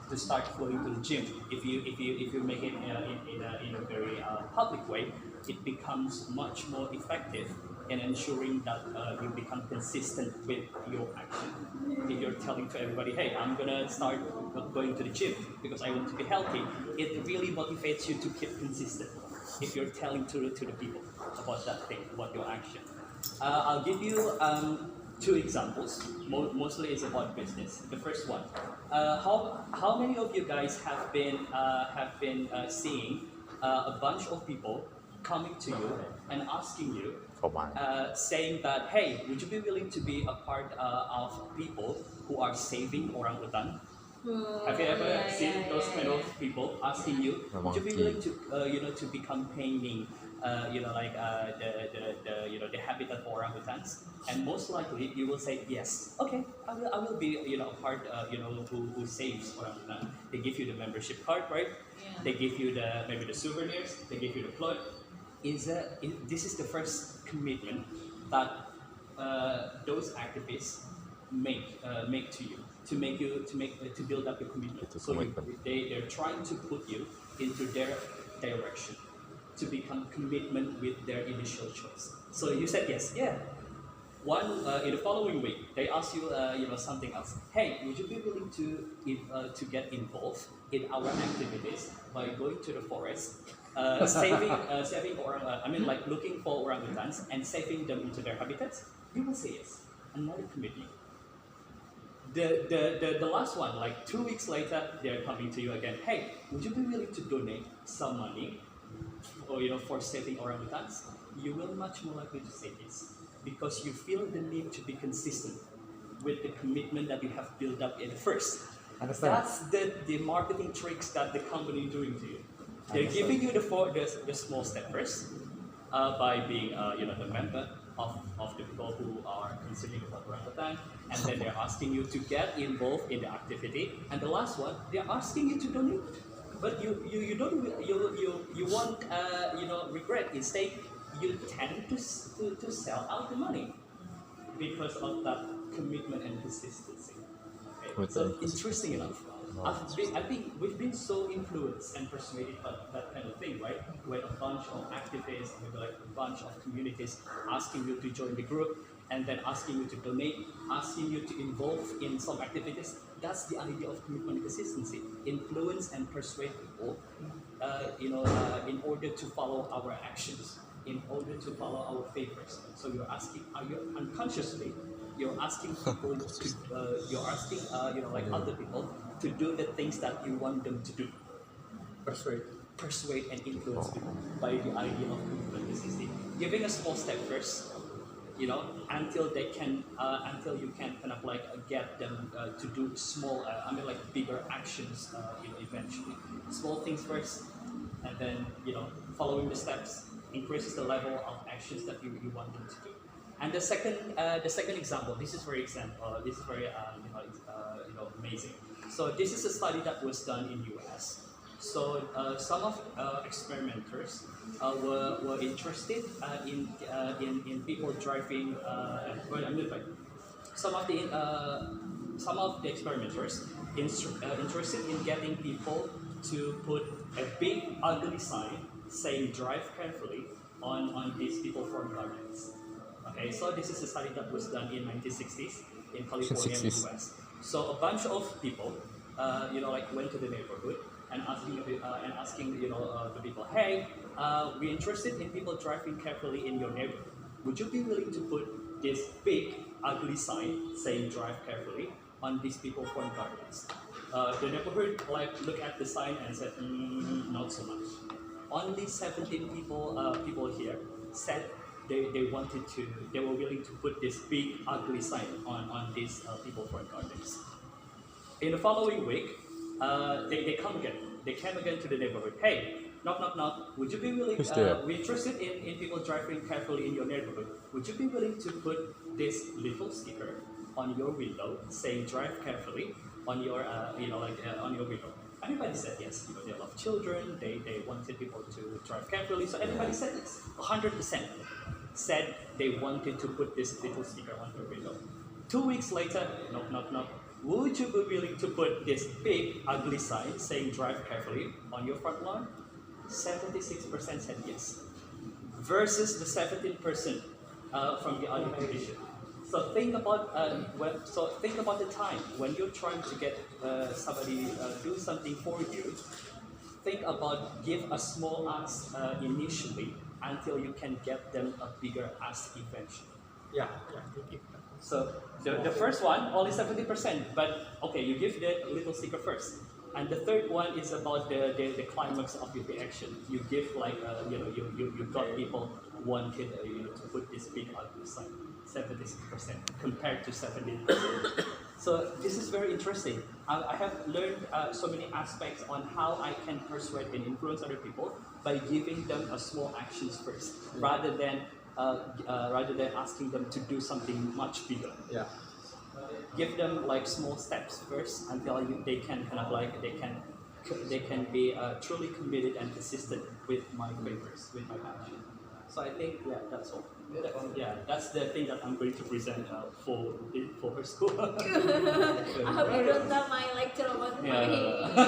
to start going to the gym. If you make it in a very public way, it becomes much more effective in ensuring that you become consistent with your action. If you're telling to everybody, hey, I'm gonna start going to the gym because I want to be healthy, it really motivates you to keep consistent. If you're telling to the people about that thing, about your action. I'll give you two examples. Mostly it's about business. The first one, how many of you guys have been seeing a bunch of people coming to you and asking you, saying that, hey, would you be willing to be a part of people who are saving orangutan? Have you ever seen those kind of people asking you, would you be willing to, to become paying, the habitat for orangutans? And most likely you will say yes. Okay, I will be, a part, who saves orangutan. They give you the membership card, right? Yeah. They give you maybe the souvenirs. They give you the cloth. This is the first commitment that those activists make to you to build up your commitment. So they're trying to put you into their direction to become commitment with their initial choice. So you said yes, yeah. In the following week, they ask you, something else. Hey, would you be willing to get involved in our activities by going to the forest, looking for orangutans and saving them into their habitats? You will say yes. Another commitment. The last one, like 2 weeks later, they're coming to you again. Hey, would you be willing to donate some money, or for saving orangutans? You will much more likely to say yes, because you feel the need to be consistent with the commitment that you have built up in first. Understand. That's the marketing tricks that the company is doing to you. They're giving you the small step first, by being the member of the people who are consuming the orangutan, and then they're asking you to get involved in the activity, and the last one, they're asking you to donate. But you don't you won't regret. Instead, you tend to sell out the money because of that commitment and consistency. Okay? So interesting enough. I think we've been so influenced and persuaded by that kind of thing, right? When a bunch of activists, maybe like a bunch of communities asking you to join the group, and then asking you to donate, asking you to involve in some activities. That's the idea of commitment and consistency. Influence and persuade people, in order to follow our actions, in order to follow our favors. So you're asking, unconsciously, you're asking people to, other people to do the things that you want them to do. Persuade and influence people by the idea of commitment and consistency. Giving a small step first, until you can kind of like get them to do small, bigger actions, eventually. Small things first, and then, following the steps increases the level of actions that you want them to do. And the second example, this is very amazing. So this is a study that was done in US. So some of experimenters were interested in people driving. Some of the experimenters interested in getting people to put a big ugly sign saying "Drive carefully" on these people from gardens. Okay, so this is a study that was done in 1960s in California and US. So a bunch of people, went to the neighborhood and asking the people, hey, we're interested in people driving carefully in your neighborhood. Would you be willing to put this big ugly sign saying "Drive carefully" on these people from gardens? The neighborhood looked at the sign and said, not so much. Only 17 people here said they were willing to put this big ugly sign on these people from gardens. In the following week, they come again. They came again to the neighborhood. Hey, knock, knock, knock. Would you be willing? We're interested in people driving carefully in your neighborhood. Would you be willing to put this little sticker on your window saying "Drive carefully" on your on your window? Everybody said yes. They love children. They wanted people to drive carefully. So everybody said yes. 100% said they wanted to put this little sticker on their window. 2 weeks later, knock, knock, knock. would you be willing to put this big, ugly sign saying drive carefully on your front lawn? 76% said yes. Versus the 17% from the other division. So think about think about the time when you're trying to get somebody do something for you. Think about give a small ask initially until you can get them a bigger ask eventually. Yeah. So the first one only 70%, but okay, you give the little sticker first. And the third one is about the climax of your reaction. You give like you got people wanted to put this big ugly sign, 76% compared to 17%. So this is very interesting. I have learned so many aspects on how I can persuade and influence other people by giving them a small actions first, rather than asking them to do something much bigger. Yeah. Give them like small steps first until they can kind of like they can be truly committed and consistent with my papers, with my passion. So I think that's all. That's the thing that I'm going to present for her school. I hope you don't tell my lecturer about my